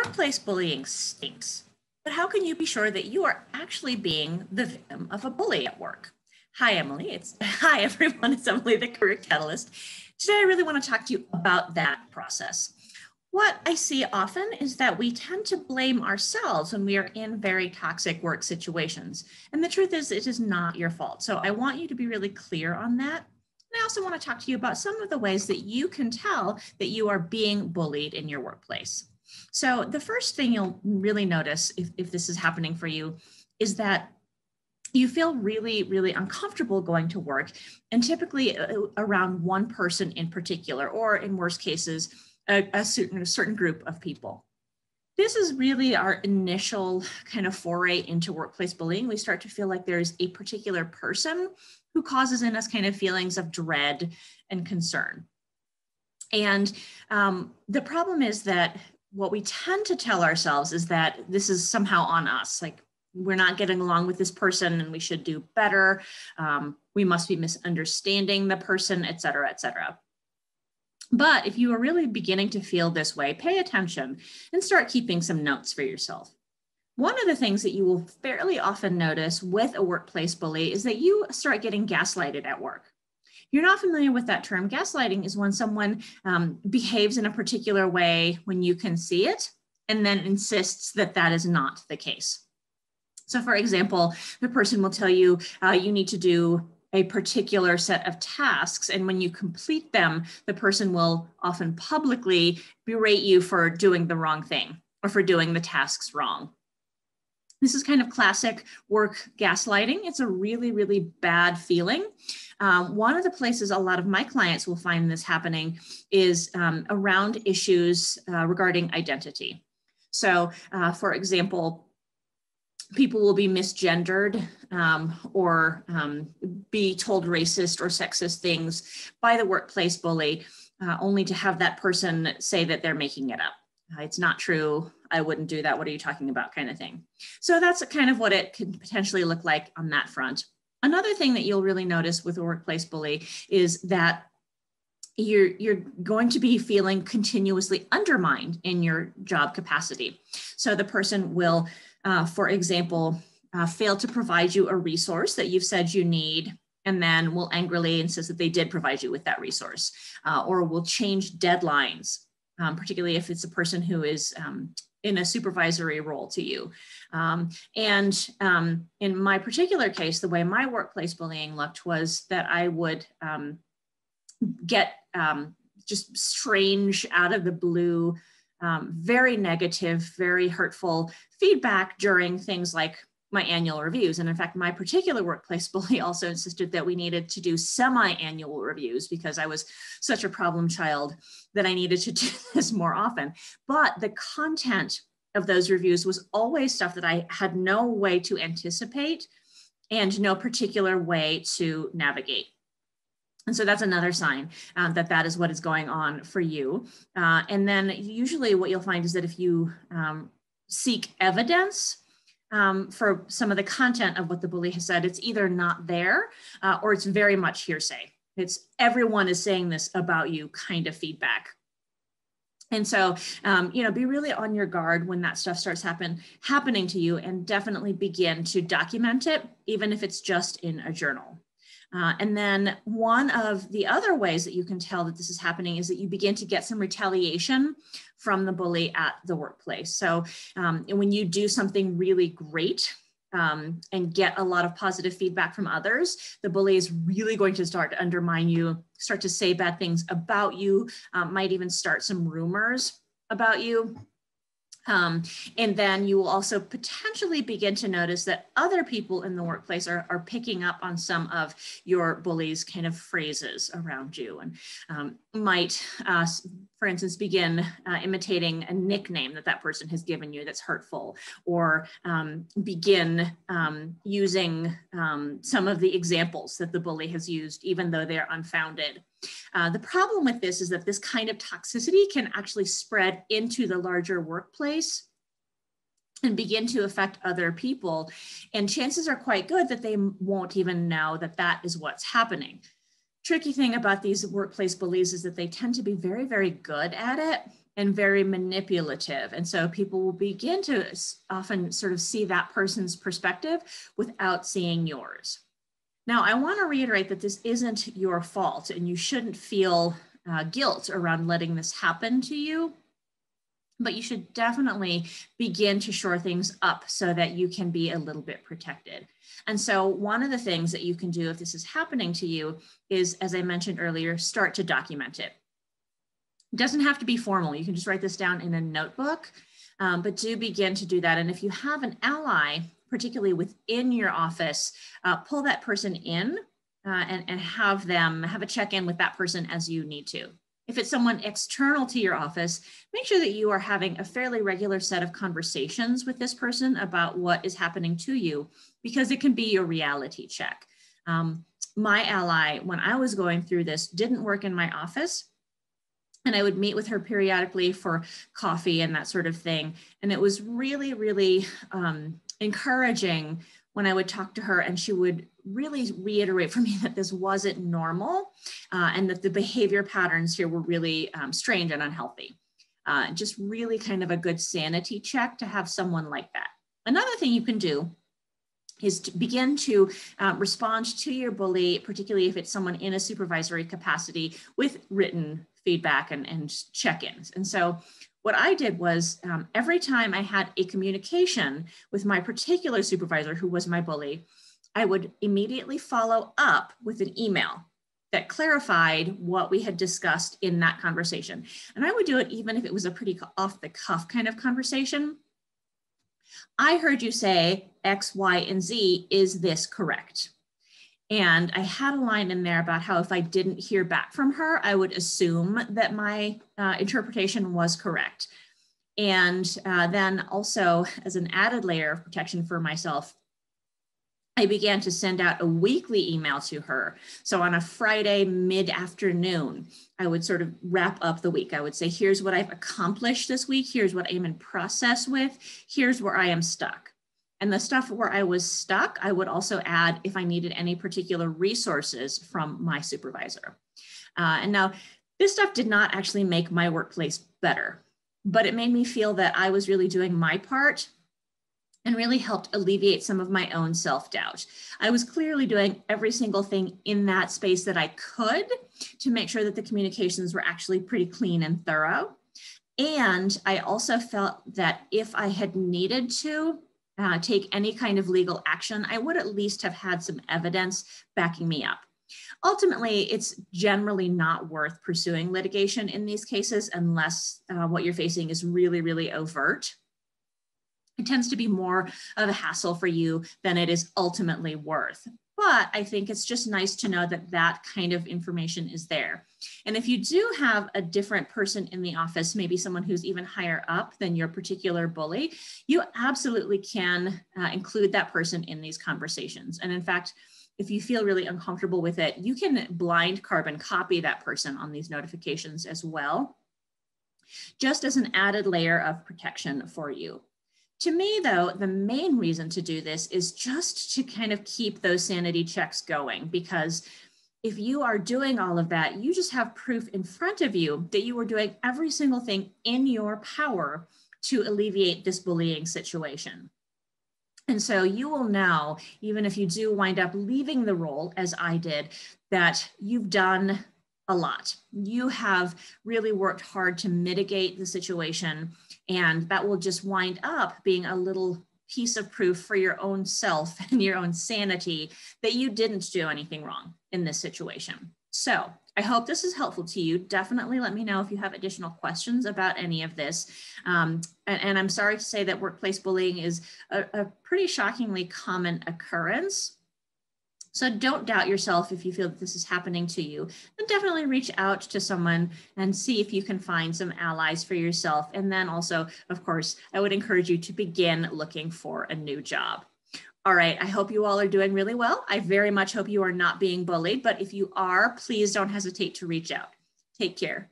Workplace bullying stinks, but how can you be sure that you are actually being the victim of a bully at work? Hi, Emily. Hi, everyone. It's Emily, the Career Catalyst. Today, I really want to talk to you about that process. What I see often is that we tend to blame ourselves when we are in very toxic work situations. And the truth is, it is not your fault. So I want you to be really clear on that. And I also want to talk to you about some of the ways that you can tell that you are being bullied in your workplace. So the first thing you'll really notice if this is happening for you is that you feel really, really uncomfortable going to work, and typically around one person in particular, or in worst cases, a certain group of people. This is really our initial kind of foray into workplace bullying. We start to feel like there's a particular person who causes in us kind of feelings of dread and concern. And the problem is that what we tend to tell ourselves is that this is somehow on us. Like, we're not getting along with this person and we should do better. We must be misunderstanding the person, et cetera, et cetera. But if you are really beginning to feel this way, pay attention and start keeping some notes for yourself. One of the things that you will fairly often notice with a workplace bully is that you start getting gaslighted at work. If you're not familiar with that term, gaslighting is when someone behaves in a particular way when you can see it and then insists that that is not the case. So for example, the person will tell you, you need to do a particular set of tasks. And when you complete them, the person will often publicly berate you for doing the wrong thing or for doing the tasks wrong. This is kind of classic work gaslighting. It's a really, really bad feeling. One of the places a lot of my clients will find this happening is around issues regarding identity. So for example, people will be misgendered or be told racist or sexist things by the workplace bully, only to have that person say that they're making it up. It's not true. I wouldn't do that. What are you talking about, kind of thing. So that's kind of what it could potentially look like on that front. Another thing that you'll really notice with a workplace bully is that you're going to be feeling continuously undermined in your job capacity. So the person will, for example, fail to provide you a resource that you've said you need, and then will angrily insist that they did provide you with that resource, or will change deadlines, particularly if it's a person who is in a supervisory role to you. In my particular case, the way my workplace bullying looked was that I would get just strange, out of the blue, very negative, very hurtful feedback during things like my annual reviews. And in fact, my particular workplace bully also insisted that we needed to do semi-annual reviews because I was such a problem child that I needed to do this more often. But the content of those reviews was always stuff that I had no way to anticipate and no particular way to navigate. And so that's another sign that that is what is going on for you. And then usually what you'll find is that if you seek evidence for some of the content of what the bully has said, it's either not there or it's very much hearsay. It's everyone is saying this about you kind of feedback. And so, be really on your guard when that stuff starts happening to you, and definitely begin to document it, even if it's just in a journal. And then one of the other ways that you can tell that this is happening is that you begin to get some retaliation from the bully at the workplace. So when you do something really great and get a lot of positive feedback from others, the bully is really going to start to undermine you, start to say bad things about you, might even start some rumors about you. And then you will also potentially begin to notice that other people in the workplace are picking up on some of your bully's kind of phrases around you, and might, for instance, begin imitating a nickname that person has given you that's hurtful, or begin using some of the examples that the bully has used, even though they're unfounded. The problem with this is that this kind of toxicity can actually spread into the larger workplace and begin to affect other people. And chances are quite good that they won't even know that that is what's happening. Tricky thing about these workplace bullies is that they tend to be very, very good at it. and very manipulative. And so people will begin to often sort of see that person's perspective without seeing yours. Now, I want to reiterate that this isn't your fault, and you shouldn't feel guilt around letting this happen to you. But you should definitely begin to shore things up so that you can be a little bit protected. And so one of the things that you can do if this is happening to you is, as I mentioned earlier, start to document it. It doesn't have to be formal. You can just write this down in a notebook, but do begin to do that. And if you have an ally, particularly within your office, pull that person in and have a check-in with that person as you need to. If it's someone external to your office, make sure that you are having a fairly regular set of conversations with this person about what is happening to you, because it can be your reality check. My ally, when I was going through this, didn't work in my office, and I would meet with her periodically for coffee and that sort of thing. And it was really, really encouraging when I would talk to her, and she would really reiterate for me that this wasn't normal and that the behavior patterns here were really strange and unhealthy. Just really kind of a good sanity check to have someone like that. Another thing you can do is to begin to respond to your bully, particularly if it's someone in a supervisory capacity, with written feedback and check-ins. And so what I did was every time I had a communication with my particular supervisor who was my bully, I would immediately follow up with an email that clarified what we had discussed in that conversation. And I would do it even if it was a pretty off the cuff kind of conversation. I heard you say X, Y, and Z, is this correct? And I had a line in there about how if I didn't hear back from her, I would assume that my interpretation was correct. And then also, as an added layer of protection for myself, I began to send out a weekly email to her. So on a Friday mid-afternoon, I would sort of wrap up the week. I would say, here's what I've accomplished this week. Here's what I'm in process with. Here's where I am stuck. And the stuff where I was stuck, I would also add if I needed any particular resources from my supervisor. And now this stuff did not actually make my workplace better, but it made me feel that I was really doing my part and really helped alleviate some of my own self-doubt. I was clearly doing every single thing in that space that I could to make sure that the communications were actually pretty clean and thorough. And I also felt that if I had needed to take any kind of legal action, I would at least have had some evidence backing me up. Ultimately, it's generally not worth pursuing litigation in these cases unless what you're facing is really, really overt. It tends to be more of a hassle for you than it is ultimately worth. But I think it's just nice to know that that kind of information is there. And if you do have a different person in the office, maybe someone who's even higher up than your particular bully, you absolutely can include that person in these conversations. And in fact, if you feel really uncomfortable with it, you can blind carbon copy that person on these notifications as well, just as an added layer of protection for you. To me, though, the main reason to do this is just to kind of keep those sanity checks going, because if you are doing all of that, you just have proof in front of you that you are doing every single thing in your power to alleviate this bullying situation. And so you will know, even if you do wind up leaving the role, as I did, that you've done a lot. You have really worked hard to mitigate the situation, and that will just wind up being a little piece of proof for your own self and your own sanity that you didn't do anything wrong in this situation. So I hope this is helpful to you. Definitely let me know if you have additional questions about any of this. And I'm sorry to say that workplace bullying is a pretty shockingly common occurrence. So don't doubt yourself if you feel that this is happening to you, and definitely reach out to someone and see if you can find some allies for yourself. And then also, of course, I would encourage you to begin looking for a new job. All right, I hope you all are doing really well. I very much hope you are not being bullied, but if you are, please don't hesitate to reach out. Take care.